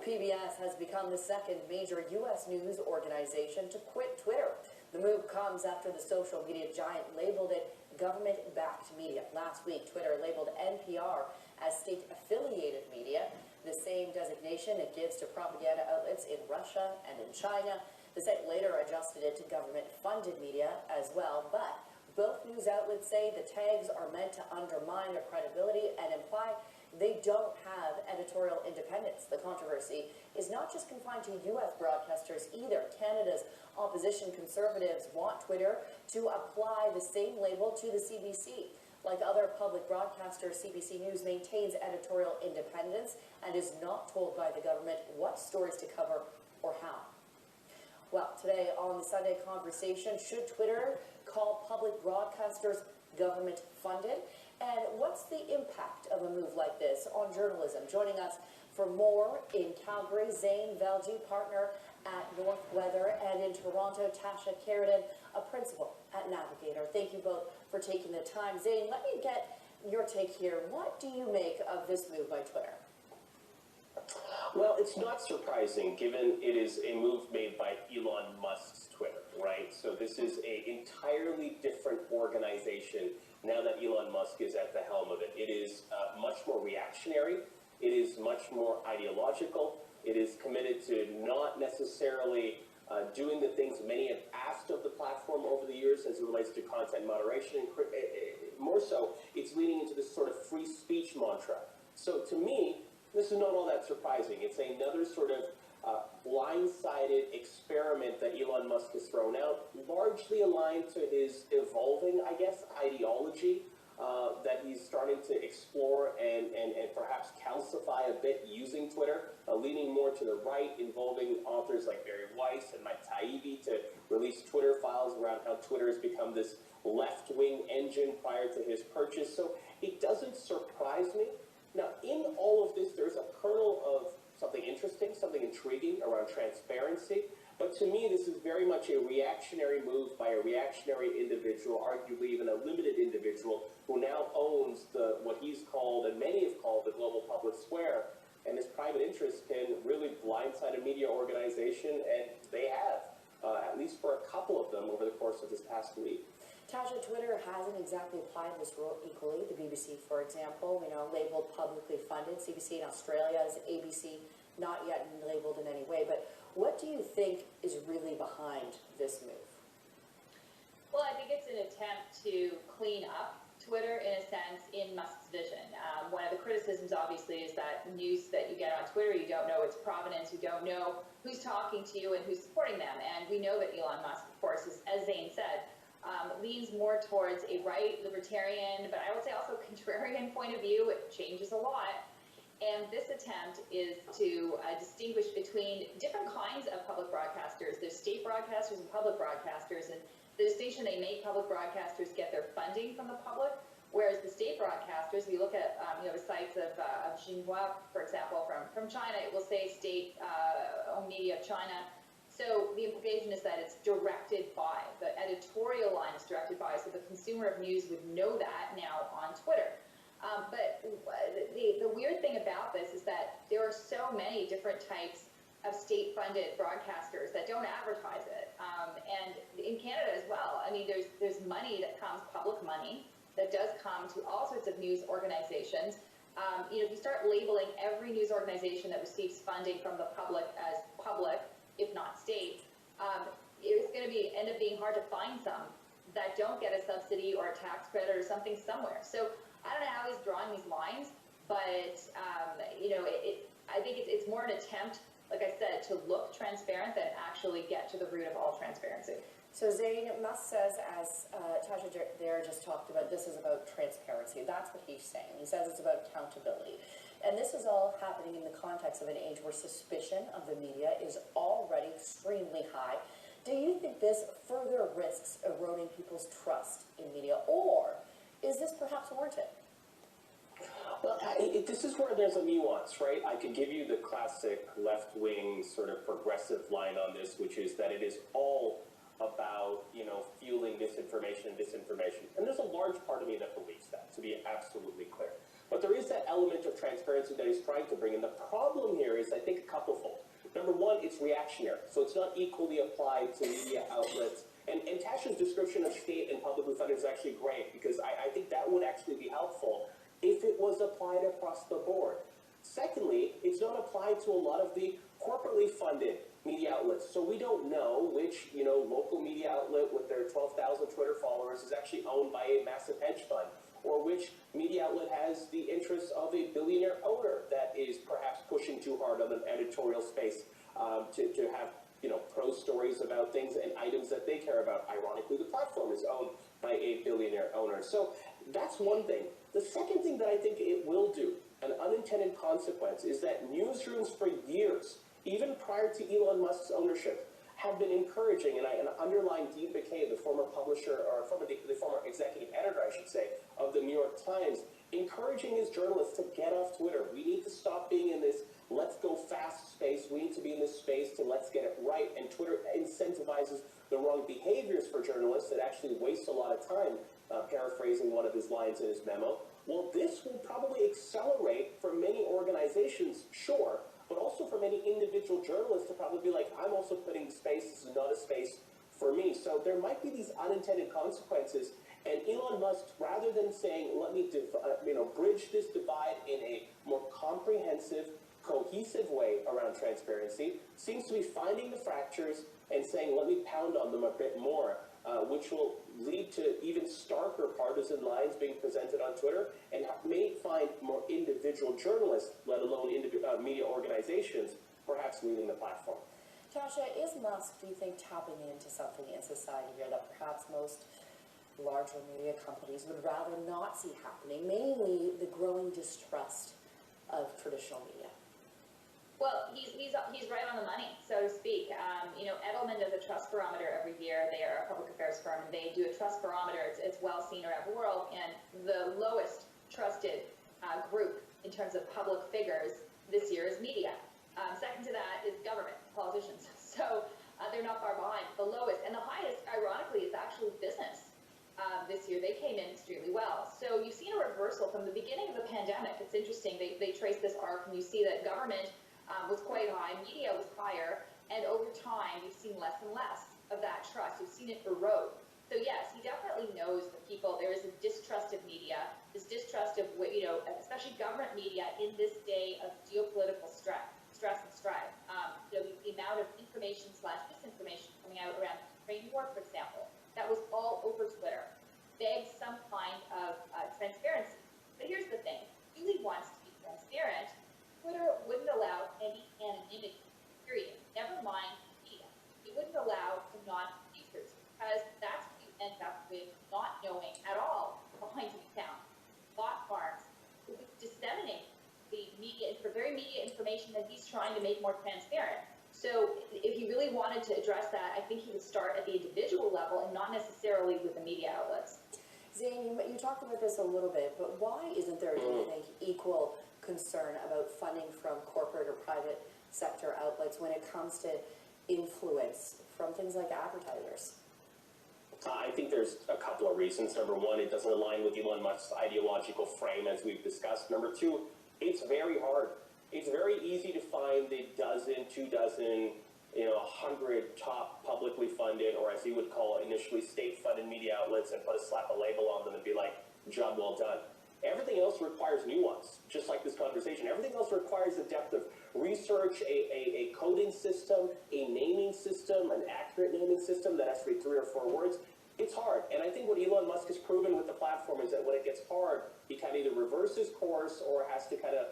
PBS has become the second major U.S. news organization to quit Twitter. The move comes after the social media giant labeled it government-backed media. Last week, Twitter labeled NPR as state-affiliated media, the same designation it gives to propaganda outlets in Russia and in China. The site later adjusted it to government-funded media as well, but both news outlets say the tags are meant to undermine their credibility and imply they don't have editorial independence. The controversy is not just confined to U.S. broadcasters either. Canada's opposition Conservatives want Twitter to apply the same label to the CBC. Like other public broadcasters, CBC News maintains editorial independence and is not told by the government what stories to cover or how. Well, today on the Sunday Conversation, should Twitter call public broadcasters government-funded? And what's the impact of a move like this on journalism? Joining us for more in Calgary, Zane Velji, partner at North Weather, and in Toronto, Tasha Carradine, a principal at Navigator. Thank you both for taking the time. Zane, let me get your take here. What do you make of this move by Twitter? Well, it's not surprising given it is a move made by Elon Musk's Twitter, right? So this is an entirely different organization now that Elon Musk is at the helm of it. It is much more reactionary. It is much more ideological. It is committed to not necessarily doing the things many have asked of the platform over the years as it relates to content moderation. More so, it's leaning into this sort of free speech mantra. So to me, this is not all that surprising. It's another sort of blindsided experiment that Elon Musk has thrown out, largely aligned to his evolving, I guess, ideology that he's starting to explore and perhaps calcify a bit using Twitter, leaning more to the right, involving authors like Barry Weiss and Mike Taibbi to release Twitter files around how Twitter has become this left-wing engine prior to his purchase. So it doesn't surprise me. Now, in all of this, there's a kernel of something interesting, something intriguing around transparency. But to me, this is very much a reactionary move by a reactionary individual, arguably even a limited individual, who now owns what he's called, and many have called, the global public square. And his private interests can really blindside a media organization, and they have, at least for a couple of them over the course of this past week. Tasha, Twitter hasn't exactly applied this rule equally. The BBC, for example, labeled publicly funded. CBC in Australia is ABC, not yet labeled in any way. But what do you think is really behind this move? Well, I think it's an attempt to clean up Twitter, in a sense, in Musk's vision. One of the criticisms, obviously, is that news that you get on Twitter, you don't know its provenance, you don't know who's talking to you and who's supporting them. And we know that Elon Musk, of course, as Zane said, leans more towards a right, libertarian, but I would say also contrarian point of view. It changes a lot. And this attempt is to distinguish between different kinds of public broadcasters. There's state broadcasters and public broadcasters. And the distinction they make, public broadcasters get their funding from the public, whereas the state broadcasters, we look at the sites of Xinhua, for example, from China, it will say state-owned media of China. So the implication is that it's directed by, the editorial line is directed by, so the consumer of news would know that now on Twitter. But the weird thing about this is that there are so many different types of state-funded broadcasters that don't advertise it. And in Canada as well, I mean, there's money that comes, public money, that does come to all sorts of news organizations. If you start labeling every news organization that receives funding from the public as public, if not state, it's going to end up being hard to find some that don't get a subsidy or a tax credit or something somewhere. So I don't know how he's drawing these lines, but I think it's more an attempt, like I said, to look transparent than actually get to the root of all transparency. So Zane, Musk says, as Tasha there just talked about, this is about transparency. That's what he's saying. He says it's about accountability. And this is all happening in the context of an age where suspicion of the media is already extremely high. Do you think this further risks eroding people's trust in media, or is this perhaps warranted? Well, this is where there's a nuance, right? I could give you the classic left-wing sort of progressive line on this, which is that it is all about, fueling misinformation and disinformation. And there's a large part of me that believes that, to be absolutely clear. But there is that element of transparency that he's trying to bring. And the problem here is, I think, a couplefold. Number one, it's reactionary. So it's not equally applied to media outlets. And Tasha's description of state and publicly funded is actually great, because I think that would actually be helpful if it was applied across the board. Secondly, it's not applied to a lot of the corporately funded media outlets. So we don't know which, local media outlet with their 12,000 Twitter followers is actually owned by a massive hedge fund, or which media outlet has the interests of a billionaire owner that is perhaps pushing too hard on an editorial space to have pro stories about things and items that they care about. Ironically, the platform is owned by a billionaire owner. So that's one thing. The second thing that I think it will do, an unintended consequence, is that newsrooms for years, even prior to Elon Musk's ownership, have been encouraging, and I underline Dean Baquet, the former publisher, or the former executive editor, I should say, of the New York Times, encouraging his journalists to get off Twitter. We need to stop being in this let's go fast space. We need to be in this space to let's get it right. And Twitter incentivizes the wrong behaviors for journalists that actually waste a lot of time, paraphrasing one of his lines in his memo. Well, this will probably accelerate for many organizations, sure, but also for many individual journalists to probably be like, I'm also putting space, this is not a space for me. So there might be these unintended consequences. And Elon Musk, rather than saying, let me bridge this divide in a more comprehensive, cohesive way around transparency, seems to be finding the fractures and saying, let me pound on them a bit more, which will lead to even starker partisan lines being presented on Twitter, and may find more individual journalists, let alone media organizations, perhaps leaving the platform. Tasha, is Musk, do you think, tapping into something in society here that perhaps most larger media companies would rather not see happening, mainly the growing distrust of traditional media? Well, he's right on the money, so to speak. Elon does a trust barometer every year. They are a public affairs firm, and they do a trust barometer. It's well seen around the world, and the lowest trusted group in terms of public figures this year is media. Second to that is government, politicians. So they're not far behind. The lowest and the highest, ironically, is actually business. This year they came in extremely well. So you've seen a reversal from the beginning of the pandemic. It's interesting. They trace this arc, and you see that government was quite high, media was higher, and over time you've seen less and less of that trust. You've seen it erode. So yes, he definitely knows that there is a distrust of media, this distrust of, especially government media in this day of geopolitical stress and strife. The amount of information/disinformation coming out around the Ukraine war, for example, that was all over Twitter, begs some kind of transparency. But here's the thing, if he really wants to be transparent, Twitter wouldn't allow any anonymity, period. Never mind media. It wouldn't allow non-speakers, because that's what you end up with, not knowing at all behind an account. Bot farms would disseminate the very media information that he's trying to make more transparent. So if he really wanted to address that, I think he would start at the individual level and not necessarily with the media outlets. Zane, you talked about this a little bit, but why isn't there, do you think, equal concern about funding from corporate or private sector outlets when it comes to influence from things like advertisers? I think there's a couple of reasons. Number one, it doesn't align with Elon Musk's ideological frame, as we've discussed. Number two, it's very hard. It's very easy to find the dozen, 24, 100 top publicly funded, or as he would call it initially, state-funded media outlets, and put a slap a label on them and be like, job well done. Everything else requires nuance, just like this conversation. Everything else requires a depth of research, a coding system, a naming system, an accurate naming system that has to be 3 or 4 words. It's hard. And I think what Elon Musk has proven with the platform is that when it gets hard, he kind of either reverses course or has to kind of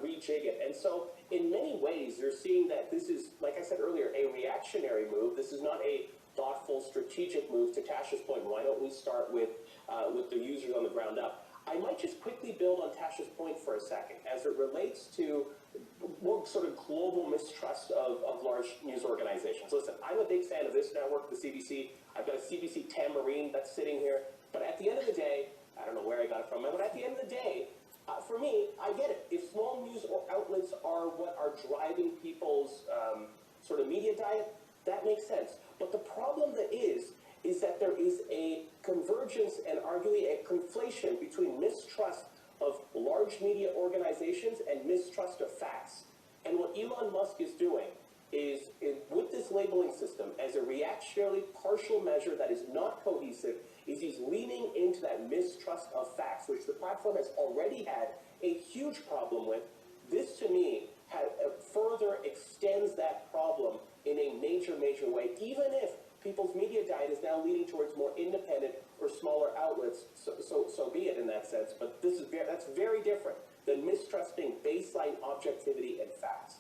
rejig it. And so in many ways, you're seeing that this is, like I said earlier, a reactionary move. This is not a thoughtful, strategic move. To Tasha's point, why don't we start with the users on the ground up? I might just quickly build on Tasha's point for a second as it relates to more sort of global mistrust of large news organizations. Listen, I'm a big fan of this network, the CBC. I've got a CBC Tamarine that's sitting here. But at the end of the day, I don't know where I got it from, but at the end of the day, for me, I get it. If small news outlets are what are driving people's sort of media diet, that makes sense. But the problem that is that there is a convergence and arguably a conflation between mistrust of large media organizations and mistrust of facts. And what Elon Musk is doing is, with this labeling system, as a reactionary partial measure that is not cohesive, is he's leaning into that mistrust of facts, which the platform has already had a huge problem with. This, to me, further extends that problem in a major, major way, even if people's media diet is now leaning towards more independent or smaller outlets, so be it in that sense. But that's very different than mistrusting baseline objectivity and facts.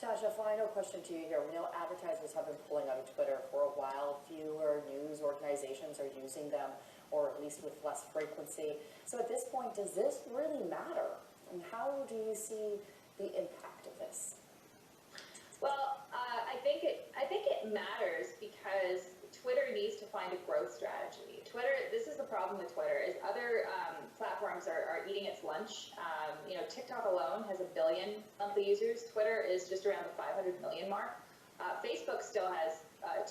Tasha, final question to you here. We know advertisers have been pulling out of Twitter for a while. Fewer news organizations are using them, or at least with less frequency. So at this point, does this really matter? And how do you see the impact of this? Well, I think it matters because Twitter needs to find a growth strategy. This is the problem with Twitter, is other platforms are eating its lunch. TikTok alone has 1 billion monthly users. Twitter is just around the 500 million mark. Facebook still has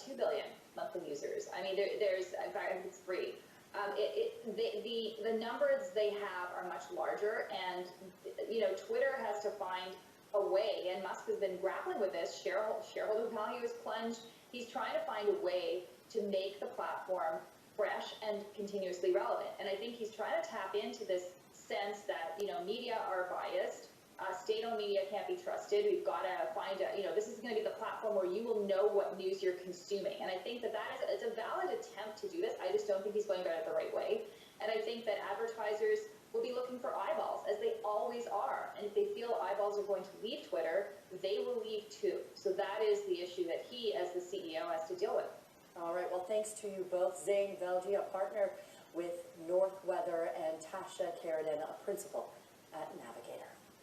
2 billion monthly users. I mean, there's, in fact, I think it's 3. The numbers they have are much larger, and Twitter has to find a way, and Musk has been grappling with this. Shareholder value has plunged. He's trying to find a way to make the platform fresh and continuously relevant. And I think he's trying to tap into this sense that, media are biased. State-owned media can't be trusted. We've got to find this is going to be the platform where you will know what news you're consuming. And I think that it's a valid attempt to do this. I just don't think he's going about it the right way. And I think that advertisers will be looking for eyeballs, as they always are. And if they feel eyeballs are going to leave Twitter, they will leave too. So that is the issue that he, as the CEO, has to deal with. All right, well, thanks to you both. Zane Velji, a partner with North Weather, and Tasha Carradine, a principal at Navigate.